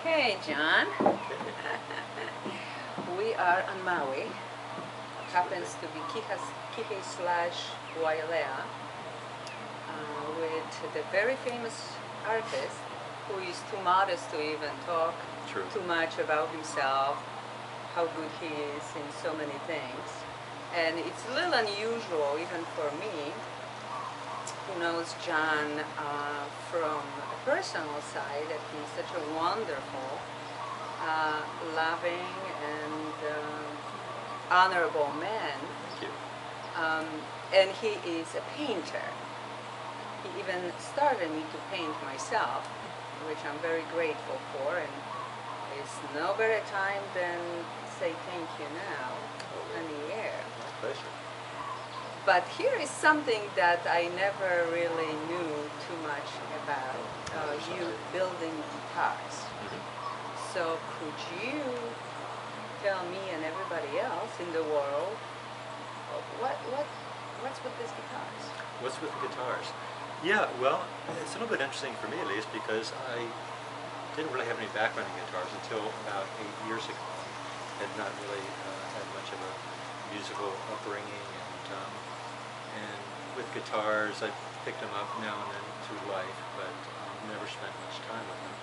Okay, John. We are on Maui. Happens to be Kihe/Wailea with the very famous artist who is too modest to even talk True. too much about himself, how good he is in so many things. And it's a little unusual even for me, who knows John from a personal side, that he's such a wonderful, loving, and honorable man. Thank you. And he is a painter. He even started me to paint myself, which I'm very grateful for, and it's no better time than say thank you now on the air. My pleasure. But here is something that I never really knew too much about, you building guitars. So could you tell me and everybody else in the world what's with these guitars? What's with the guitars? Yeah, well, it's a little bit interesting for me at least because I didn't really have any background in guitars until about 8 years ago. I had not really had much of a musical upbringing, and with guitars I picked them up now and then through life, but never spent much time with them.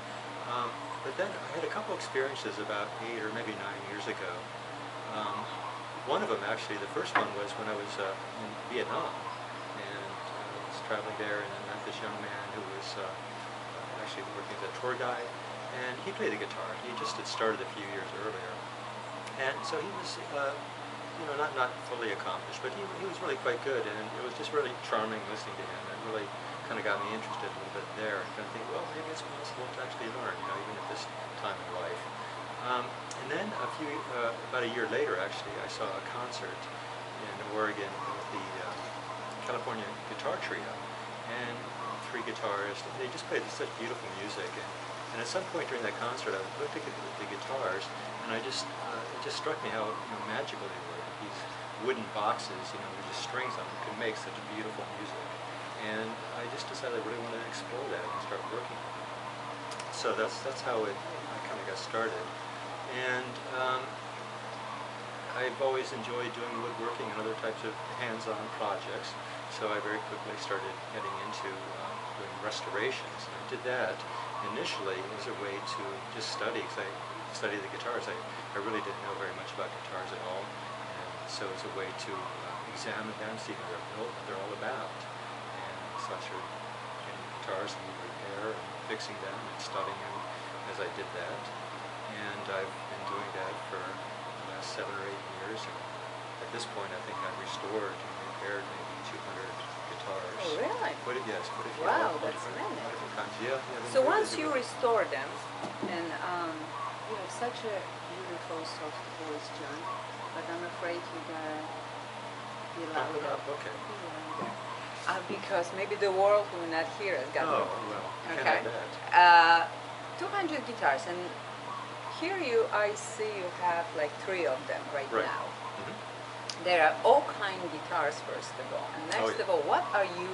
But then I had a couple experiences about 8 or maybe 9 years ago. One of them actually, the first one was when I was in Vietnam, and I was traveling there, and I met this young man who was actually working as a tour guide, and he played the guitar. He just had started a few years earlier, and so he was, not fully accomplished, but he was really quite good, and it was just really charming listening to him. It really kind of got me interested a little bit there, and kind of think, well, maybe it's possible to actually learn, even at this time in life. And then about a year later, actually, I saw a concert in Oregon with the California Guitar Trio, and 3 guitarists. They just played such beautiful music, and at some point during that concert, I looked at the guitars, and it just struck me how magical they were. These wooden boxes, with just strings on them, could make such beautiful music, and I just decided I really wanted to explore that and start working on it. So that's how I kind of got started. And I've always enjoyed doing woodworking and other types of hands-on projects, so I very quickly started getting into doing restorations. And I did that initially as a way to just study, because I studied the guitars. I really didn't know very much about guitars at all, and so as a way to examine them, see how they're built, what they're all about. And so I started getting guitars and repair and fixing them and studying them as I did that. And I've been doing that for the last 7 or 8 years. And at this point, I think I've restored and repaired maybe 200 guitars. Oh, really? Yes. Wow, that's many. Kinds. Yeah. So once you restore them, and you have such a beautiful, soft voice, John, but I'm afraid you gotta be louder. Okay. Because maybe the world will not hear us. Oh, well, Okay. can't have that. 200 guitars, and here I see you have like 3 of them right now. There are all kind of guitars, first of all, and next of all, what are you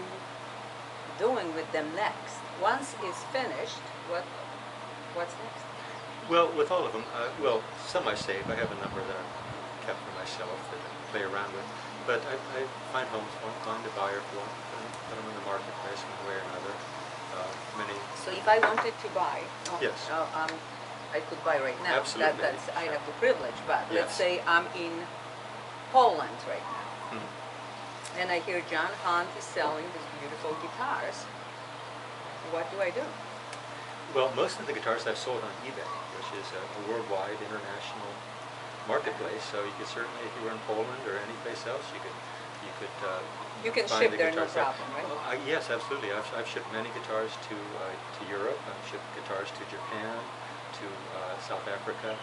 doing with them next? Once it's finished, what's next? Well, with all of them, some I save. I have a number that I've kept for myself that I play around with. But I find homes, find a buyer for them, put them in the marketplace one way or another. So if I wanted to buy, yes. I could buy right now. Absolutely. I have the privilege, but let's say I'm in Poland right now, and I hear Jon Hunt is selling these beautiful guitars. What do I do? Well, most of the guitars I've sold on eBay, which is a worldwide international marketplace. So you could certainly, if you were in Poland or any place else, you can find ship the there, no guitars problem, right? Yes, absolutely. I've shipped many guitars to Europe. I've shipped guitars to Japan, to South Africa.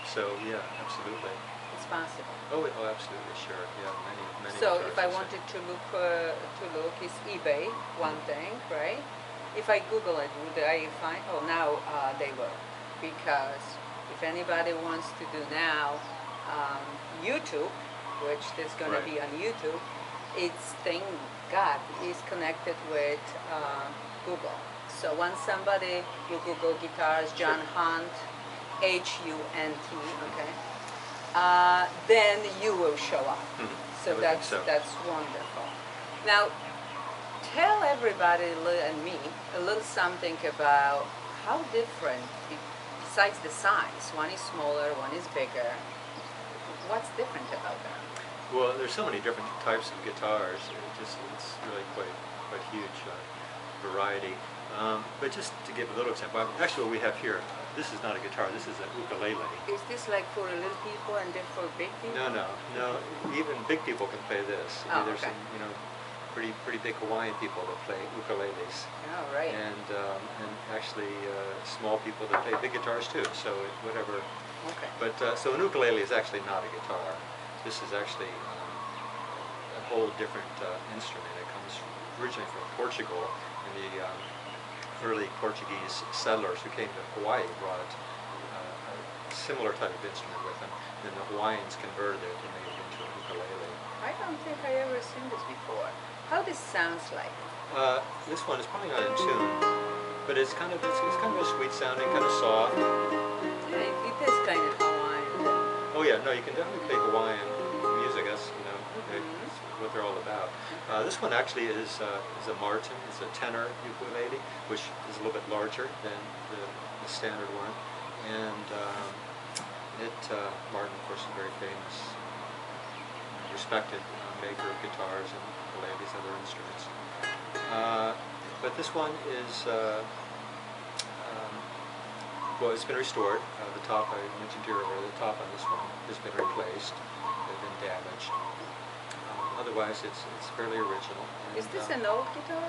So yeah, absolutely. It's possible. Oh, absolutely, sure. Yeah, many. So guitars if I wanted to look, is eBay one thing, right? If I Google it, would I find? Oh, now they will, because if anybody wants to do now YouTube, which is going to be on YouTube, it's thank God is connected with Google. So once somebody, you Google guitars, Jon Hunt, Hunt, okay, then you will show up. So that's wonderful. Now, tell everybody and me a little something about how different, besides the size, one is smaller, one is bigger. What's different about them? Well, there's so many different types of guitars. It's really quite huge variety. But just to give a little example, actually what we have here, this is not a guitar, this is an ukulele. Is this like for little people and then for big people? No. Even big people can play this. Oh, there's okay. some, pretty big Hawaiian people that play ukuleles. Oh, right. And actually small people that play big guitars too. So whatever. Okay. But so an ukulele is actually not a guitar. This is actually a whole different instrument. It comes originally from Portugal, and the early Portuguese settlers who came to Hawaii brought a similar type of instrument with them. Then the Hawaiians converted it and made it into a ukulele. I don't think I ever seen this before. How this sounds like? This one is probably not in tune, but it's kind of a sweet sounding, kind of soft. Yeah, it is kind of Hawaiian. Oh yeah, no, you can definitely play Hawaiian music. That's it's what they're all about. This one actually is a Martin. It's a tenor ukulele, which is a little bit larger than the standard one. And Martin, of course, is a very famous, respected maker of guitars and ukuleles, other instruments. But this one is, well, it's been restored. The top, I mentioned to you earlier, the top on this one has been replaced. They've been damaged. Otherwise, it's fairly original. And, is this an old guitar?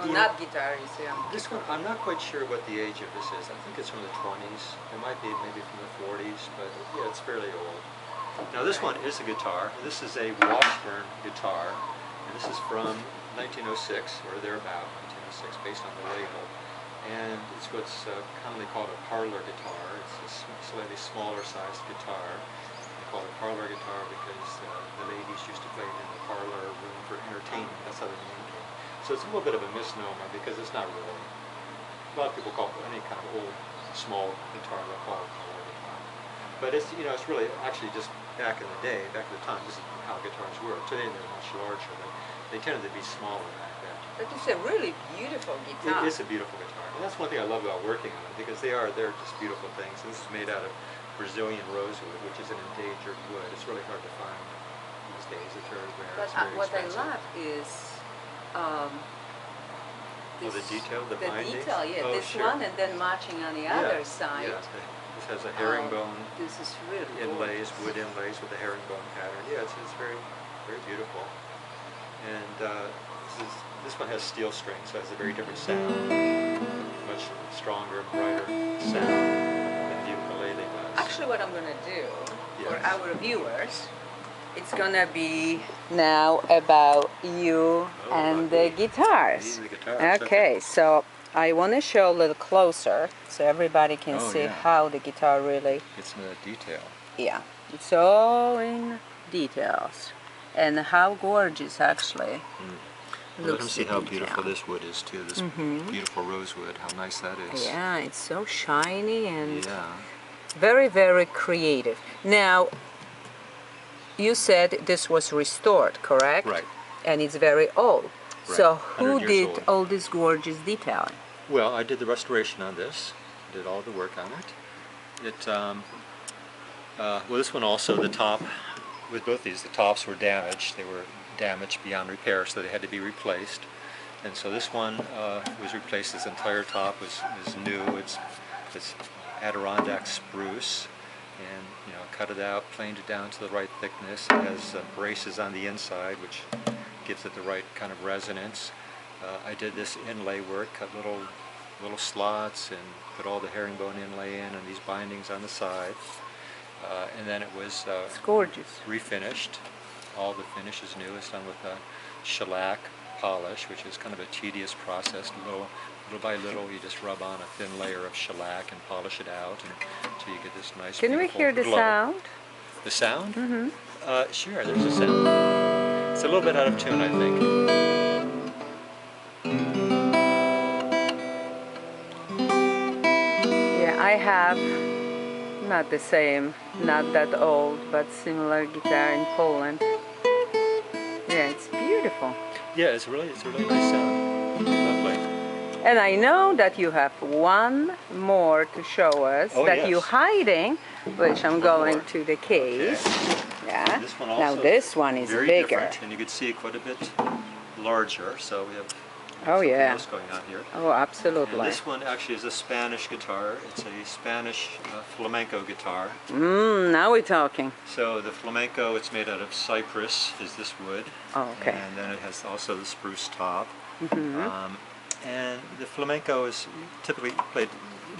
No, yeah, not guitar. It's this one, I'm not quite sure what the age of this is. I think it's from the 20s. It might be maybe from the 40s, but yeah, it's fairly old. Now this one is a guitar. This is a Washburn guitar, and this is from 1906 or thereabout, 1906, based on the label. And it's what's commonly called a parlor guitar. It's a slightly smaller sized guitar. They call it a parlor guitar because the ladies used to play it in the parlor room for entertainment. That's how the name came. So it's a little bit of a misnomer because it's not really. A lot of people call any kind of old, small guitar, they'll call it a parlor guitar. But it's it's really actually just back in the day, back at the time, this is how guitars were. Today they're much larger, but they tended to be smaller back then. But it's a really beautiful guitar. It is a beautiful guitar. And that's one thing I love about working on it, because they're just beautiful things. And this is made out of Brazilian rosewood, which is an endangered wood. It's really hard to find these days. It's very rare. But It's very what I expensive. love is the detail, the bindings? detail, yeah. Oh, this sure. one and then matching on the other side. Yeah. This has a herringbone This is really inlays, gorgeous. wood inlays with a herringbone pattern. Yeah, it's very, very beautiful. And this one has steel strings, so it has a very different sound. Much stronger, brighter sound than the ukulele does. Actually, what I'm going to do for Yes. our viewers, it's going to be now about you and the guitars. The guitars. Okay, so I want to show a little closer so everybody can Oh, see yeah. how the guitar really, It's in the detail. yeah, it's all in details. And how gorgeous actually. Let looks them see the how detail. beautiful this wood is too. This beautiful rosewood. How nice that is. Yeah, it's so shiny and Yeah. very, very creative. Now, you said this was restored, correct? Right. And it's very old. Right. So 100 who years did old. all this gorgeous detailing? Well, I did the restoration on this. Did all the work on it. Well, this one also, the top, with both these, the tops were damaged. They were damaged beyond repair, so they had to be replaced. And so this one was replaced. This entire top is new. It's Adirondack spruce, and cut it out, planed it down to the right thickness. It has braces on the inside, which gives it the right kind of resonance. I did this inlay work, cut little slots, and put all the herringbone inlay in, and these bindings on the side. And then it was It's gorgeous. refinished. All the finish is new. It's done with a shellac polish, which is kind of a tedious process. Little by little, you just rub on a thin layer of shellac and polish it out until you get this nice. Can we beautiful hear the glow. sound? The sound? Mm-hmm. Sure, there's a sound. It's a little bit out of tune, I think. I have not the same, not that old, but similar guitar in Poland. Yeah, it's beautiful. Yeah, it's a really nice sound. Lovely. And I know that you have one more to show us that you're hiding, which I'm going to the case. Okay. Yeah. This one now this one is very bigger. different, and you can see quite a bit larger. So we have something else going on here. Oh, absolutely. And this one actually is a Spanish guitar. It's a Spanish flamenco guitar. Now we're talking. So the flamenco, it's made out of cypress, is this wood. Oh, okay. And then it has also the spruce top. And the flamenco is typically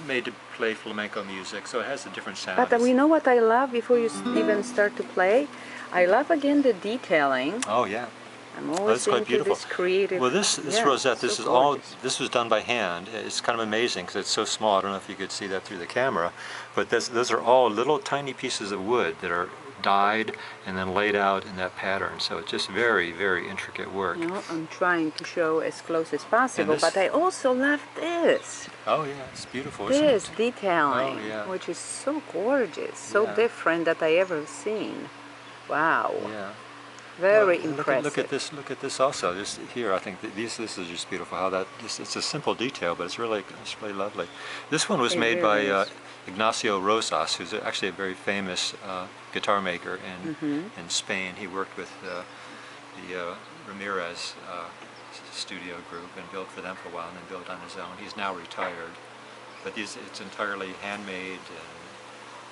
made to play flamenco music, so it has a different sound. But we know what I love before you even start to play. I love again the detailing. Oh yeah. I'm always into this creative. Well, this rosette, this is all. This was done by hand. It's kind of amazing because it's so small. I don't know if you could see that through the camera, but those are all little tiny pieces of wood that are dyed and then laid out in that pattern. So it's just very, very intricate work. No, I'm trying to show as close as possible, but I also love this. Oh yeah, it's beautiful. This detailing, which is so gorgeous, so different that I ever seen. Wow. Yeah. Very impressive. Look at this also. This here, I think that this is just beautiful. How that it's a simple detail, but it's really lovely. This one was made by Ignacio Rosas, who's actually a very famous guitar maker in Spain. He worked with the Ramirez studio group and built for them for a while, and then built on his own. He's now retired, but it's entirely handmade,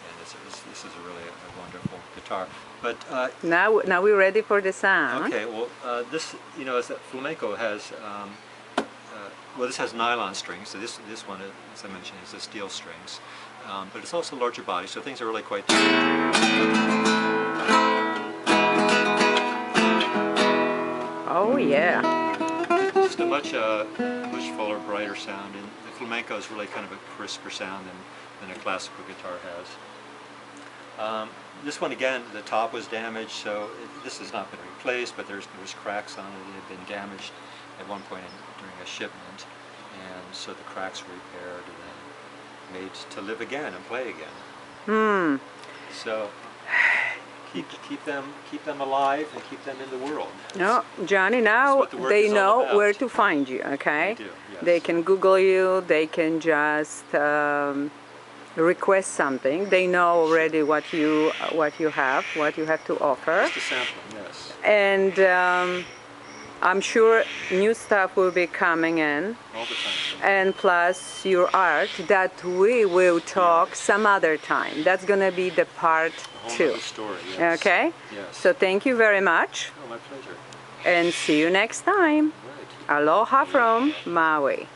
and this is really a wonderful guitar. But now we're ready for the sound. Okay, well, this as that flamenco has well, this has nylon strings. So this one, as I mentioned, is the steel strings, but it's also larger body, so things are really quite. Oh yeah. Just a much fuller, brighter sound, and the flamenco is really kind of a crisper sound than a classical guitar has. This one again, the top was damaged, so this has not been replaced, but there's cracks on it. It had been damaged at one point during a shipment, and so the cracks were repaired and then made to live again and play again. So keep them alive and keep them in the world. No, Johnny, now they know where to find you, okay? They do, yes. They can Google you, they can just request something. They know already what you have to offer. Just a sampling, yes. And I'm sure new stuff will be coming in. All the time. And plus your art that we will talk some other time. That's gonna be the part 2. Story, yes. Okay? Yes. So thank you very much. Oh, my pleasure. And see you next time. Right. Aloha from Maui.